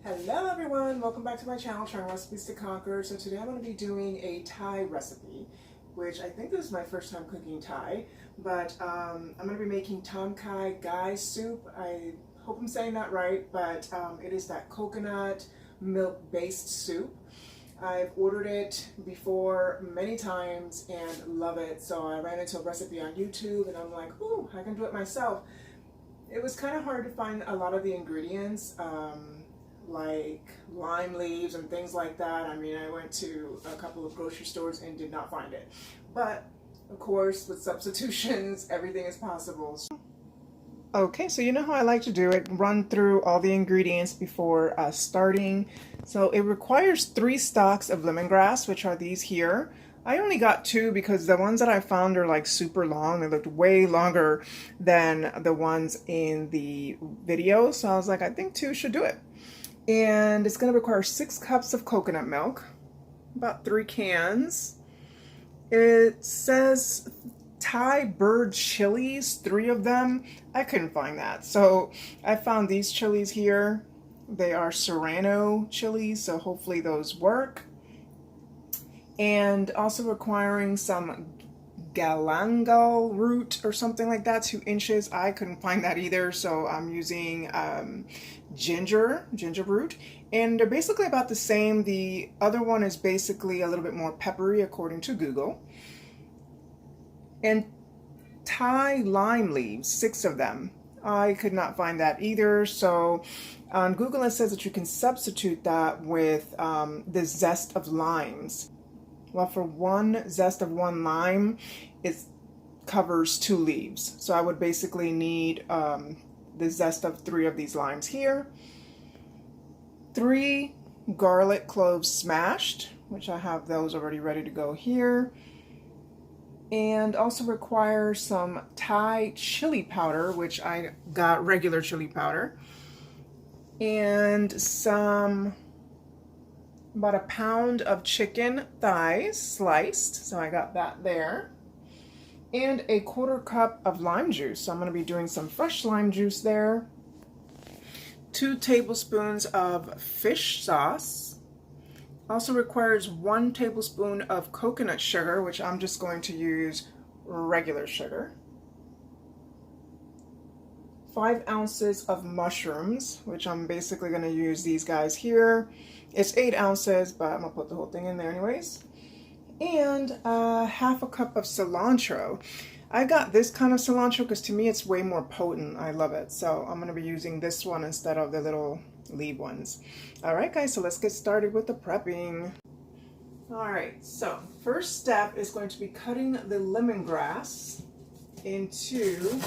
Hello everyone, welcome back to my channel, Trying Recipes to Conquer. So today I'm going to be doing a Thai recipe, which I think this is my first time cooking Thai, but I'm going to be making Kha Gai soup. I hope I'm saying that right, but it is that coconut milk based soup. I've ordered it before many times and love it, so I ran into a recipe on YouTube and I'm like, ooh, I can do it myself. It was kind of hard to find a lot of the ingredients, like lime leaves and things like that. I mean, I went to a couple of grocery stores and did not find it. But of course, with substitutions, everything is possible. Okay, so you know how I like to do it, run through all the ingredients before starting. So it requires 3 stalks of lemongrass, which are these here. I only got 2 because the ones that I found are like super long. They looked way longer than the ones in the video. So I was like, I think 2 should do it. And it's going to require 6 cups of coconut milk, about 3 cans. It says Thai bird chilies, 3 of them. I couldn't find that, so I found these chilies here. They are serrano chilies, so hopefully those work. And also requiring some galangal root or something like that, 2 inches. I couldn't find that either, so I'm using ginger root, and they're basically about the same. The other one is basically a little bit more peppery according to Google. And Thai lime leaves, 6 of them. I could not find that either, so on Google it says that you can substitute that with the zest of limes. Well, for 1 zest of 1 lime, it covers 2 leaves. So I would basically need the zest of 3 of these limes here. 3 garlic cloves smashed, which I have those already ready to go here. And also require some Thai chili powder, which I got regular chili powder. And about 1 pound of chicken thighs sliced, so I got that there. And a 1/4 cup of lime juice, so I'm going to be doing some fresh lime juice there. 2 tablespoons of fish sauce. Also requires 1 tablespoon of coconut sugar, which I'm just going to use regular sugar. 5 ounces of mushrooms, which I'm basically going to use these guys here. It's 8 ounces, but I'm going to put the whole thing in there anyways. And 1/2 cup of cilantro. I got this kind of cilantro because to me it's way more potent. I love it. So I'm going to be using this one instead of the little leaf ones. Alright guys, so let's get started with the prepping. Alright, so first step is going to be cutting the lemongrass into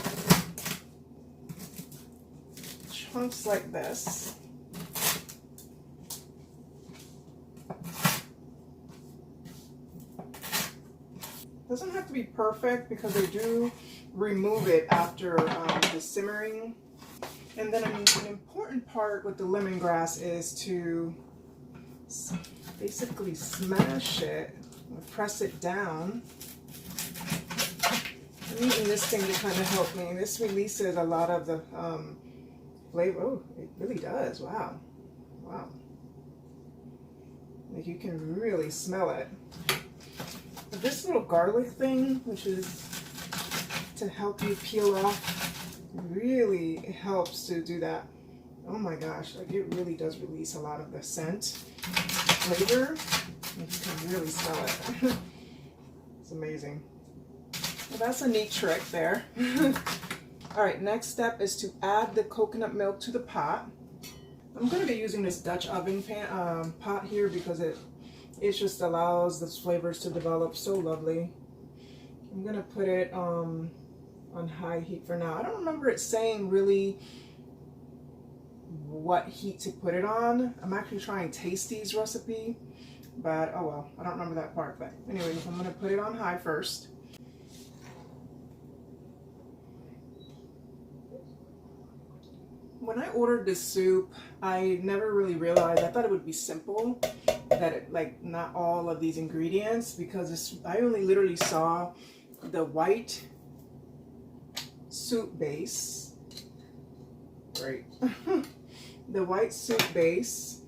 chunks like this. Doesn't have to be perfect because they do remove it after the simmering. And then an important part with the lemongrass is to basically smash it, press it down. I'm using this thing to kind of help me. This releases a lot of the flavor. Oh, it really does. Wow. Wow. Like you can really smell it. This little garlic thing, which is to help you peel off, really helps to do that. Oh my gosh, like it really does release a lot of the scent flavor. Like you can really smell it. It's amazing. Well, that's a neat trick there. All right, next step is to add the coconut milk to the pot. I'm going to be using this Dutch oven pot here because it just allows the flavors to develop so lovely. I'm going to put it on high heat for now. I don't remember it saying really what heat to put it on. I'm actually trying Tasty's recipe, but oh well, I don't remember that part. But anyways, I'm going to put it on high first. When I ordered this soup, I never really realized, I thought it would be simple, that it, like not all of these ingredients, because I only literally saw the white soup base, right? the white soup base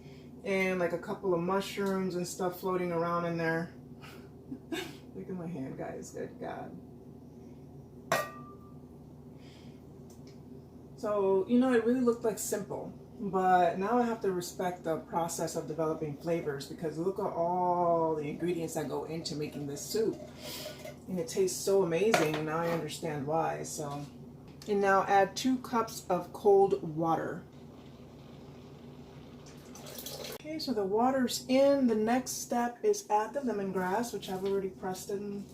and like a couple of mushrooms and stuff floating around in there. Look at my hand, guys. Good God. So, you know, it really looked like simple, but now I have to respect the process of developing flavors, because look at all the ingredients that go into making this soup. And it tastes so amazing, and now I understand why. So, and now add 2 cups of cold water. Okay, so the water's in. The next step is add the lemongrass, which I've already pressed it and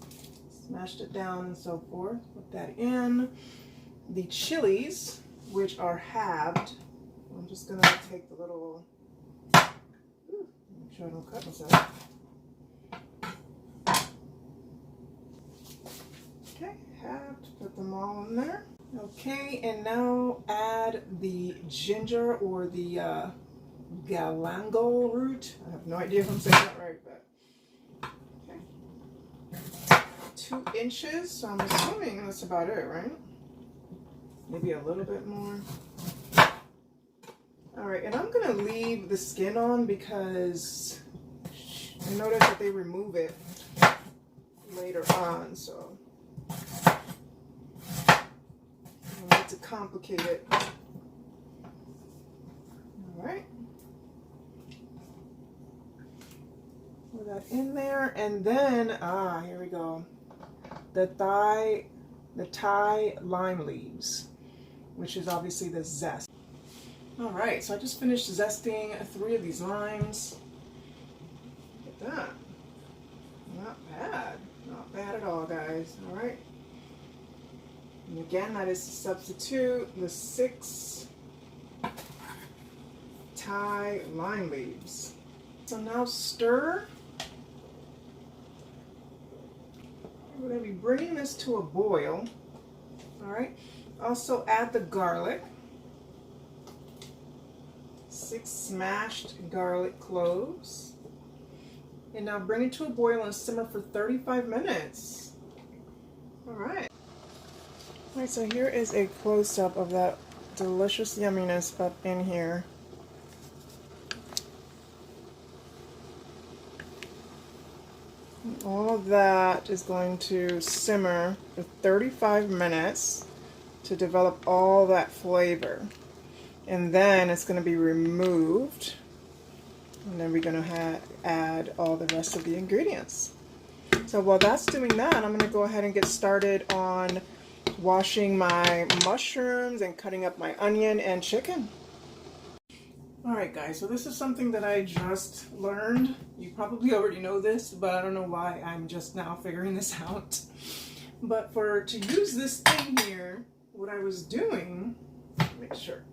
smashed it down and so forth. Put that in. The chilies, which are halved. I'm just gonna take the little, make sure I don't cut myself. Okay, halved, put them all in there. Okay, and now add the ginger, or the galangal root. I have no idea if I'm saying that right, but okay. 2 inches, so I'm assuming that's about it, right? Maybe a little bit more. All right, and I'm gonna leave the skin on because I noticed that they remove it later on, so I don't need to complicate it. All right. Put that in there, and then, here we go. The Thai lime leaves, which is obviously the zest. All right, so I just finished zesting 3 of these limes. Look at that. Not bad. Not bad at all, guys. All right. And again, that is to substitute the 6 Thai lime leaves. So now stir. We're going to be bringing this to a boil. All right. Also add the garlic. 6 smashed garlic cloves. And now bring it to a boil and simmer for 35 minutes. All right. All right, so here is a close-up of that delicious yumminess up in here. All of that is going to simmer for 35 minutes to develop all that flavor. And then it's going to be removed. And then we're going to add all the rest of the ingredients. So while that's doing that, I'm going to go ahead and get started on washing my mushrooms and cutting up my onion and chicken. Alright guys, so this is something that I just learned. You probably already know this, but I don't know why I'm just now figuring this out. But to use this thing here, what I was doing, make sure.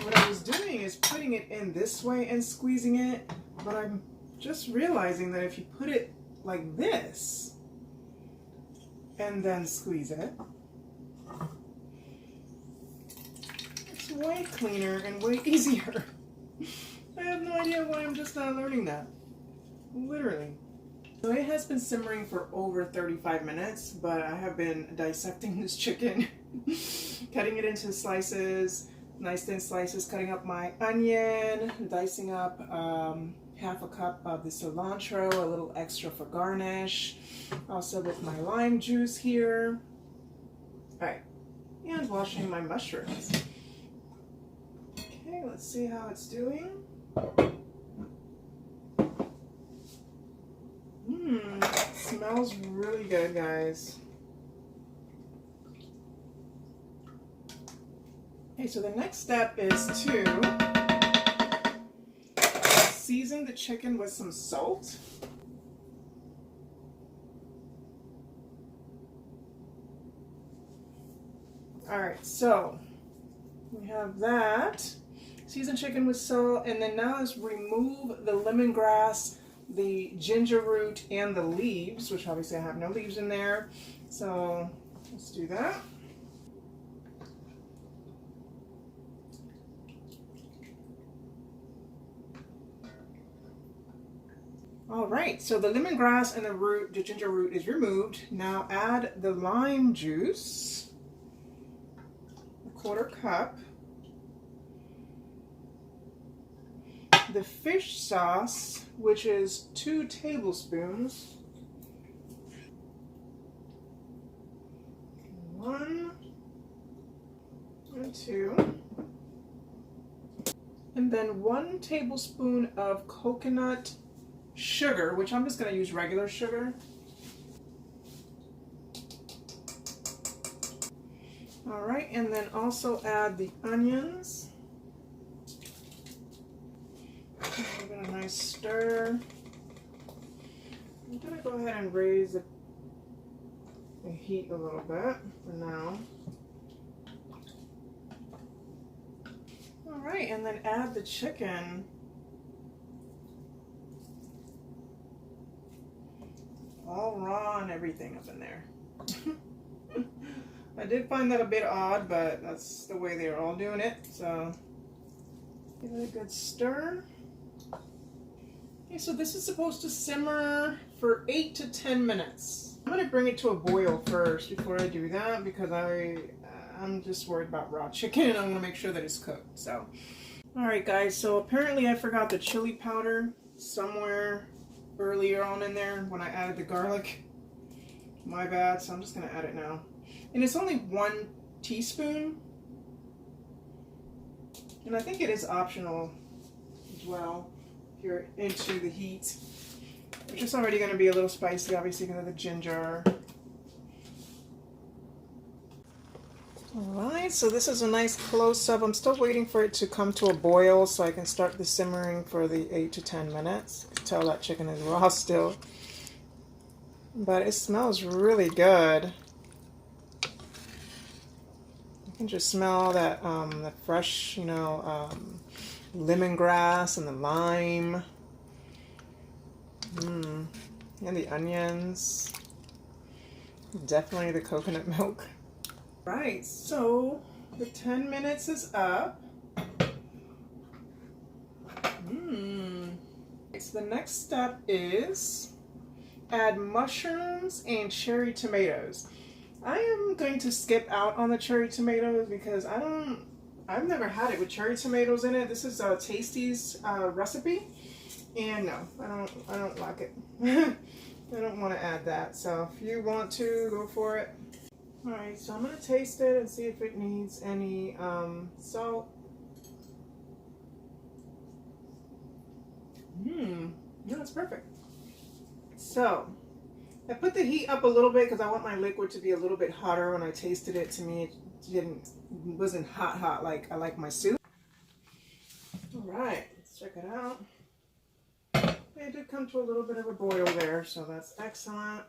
What I was doing is putting it in this way and squeezing it, but I'm just realizing that if you put it like this and then squeeze it, it's way cleaner and way easier. I have no idea why I'm just not learning that. Literally. So it has been simmering for over 35 minutes, but I have been dissecting this chicken, cutting it into slices, nice thin slices, cutting up my onion, dicing up half a cup of the cilantro, a little extra for garnish, also with my lime juice here. All right, and washing my mushrooms. Okay, let's see how it's doing. Smells really good, guys. Okay, so the next step is to season the chicken with some salt. All right, so we have that. Season chicken with salt, and then now let's remove the lemongrass, the ginger root, and the leaves, which obviously I have no leaves in there. So let's do that. All right, so the lemongrass and the ginger root is removed. Now add the lime juice. Of 1/4 cup. The fish sauce, which is 2 tablespoons. 1 and 2. And then 1 tablespoon of coconut sugar, which I'm just going to use regular sugar. All right, and then also add the onions. Give it a nice stir. I'm going to go ahead and raise the heat a little bit for now. All right, and then add the chicken. All raw and everything up in there. I did find that a bit odd, but that's the way they're all doing it. So give it a good stir. Okay, so this is supposed to simmer for 8 to 10 minutes. I'm going to bring it to a boil first before I do that because I'm just worried about raw chicken and I want to make sure that it's cooked. So, all right, guys. So apparently I forgot the chili powder somewhere earlier on in there when I added the garlic. My bad. So I'm just going to add it now. And it's only 1 teaspoon. And I think it is optional as well if you're into the heat. Which is already going to be a little spicy, obviously, because of the ginger. Alright, so this is a nice close-up. I'm still waiting for it to come to a boil so I can start the simmering for the 8 to 10 minutes. You can tell that chicken is raw still. But it smells really good. You can just smell that the fresh, lemongrass and the lime. And the onions. Definitely the coconut milk. Right, so the 10 minutes is up. So the next step is add mushrooms and cherry tomatoes. I am going to skip out on the cherry tomatoes because I've never had it with cherry tomatoes in it. This is Tasty's recipe, and no, I don't like it. I don't want to add that. So if you want to, go for it. All right, so I'm going to taste it and see if it needs any salt. No, it's perfect. So I put the heat up a little bit because I want my liquid to be a little bit hotter. When I tasted it, to me it wasn't hot like I like my soup. All right, let's check it out. It did come to a little bit of a boil there, so that's excellent.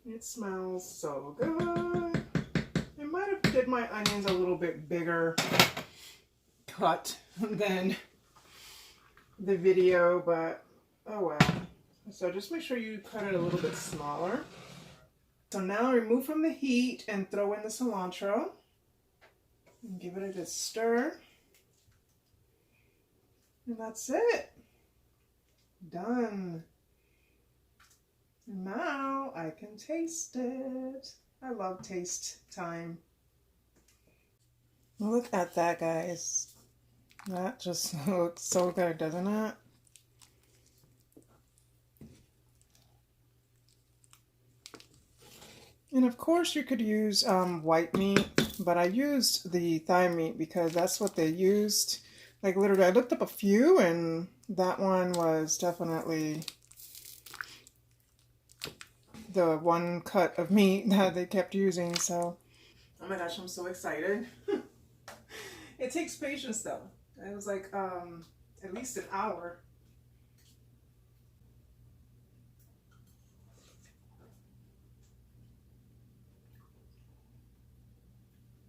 It smells so good. I might have did my onions a little bit bigger cut than the video, but oh well. So just make sure you cut it a little bit smaller. So now remove from the heat and throw in the cilantro. And give it a good stir. And that's it. Done. And now I can taste it. I love taste time. Look at that, guys. That just looks so good, doesn't it? And of course you could use white meat, but I used the thigh meat because that's what they used. Like literally, I looked up a few and that one was definitely the one cut of meat that they kept using. So, oh my gosh, I'm so excited. It takes patience though. It was like at least an hour.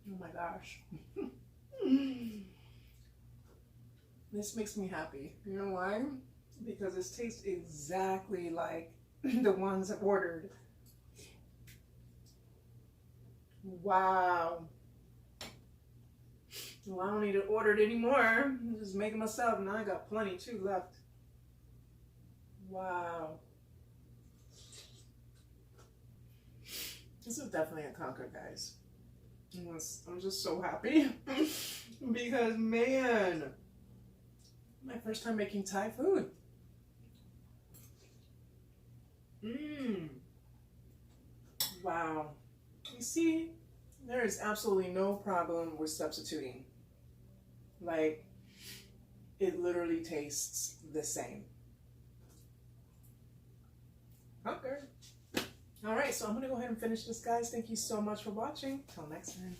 Oh my gosh. This makes me happy. You know why? Because this tastes exactly like the ones I ordered. Wow. Well, I don't need to order it anymore. I'm just making myself. Now I got plenty too left. Wow. This is definitely a conquer, guys. I'm just so happy because, man, my first time making Thai food. Wow. You see, there is absolutely no problem with substituting. Like, it literally tastes the same. Okay. All right, so I'm going to go ahead and finish this, guys. Thank you so much for watching. Till next time.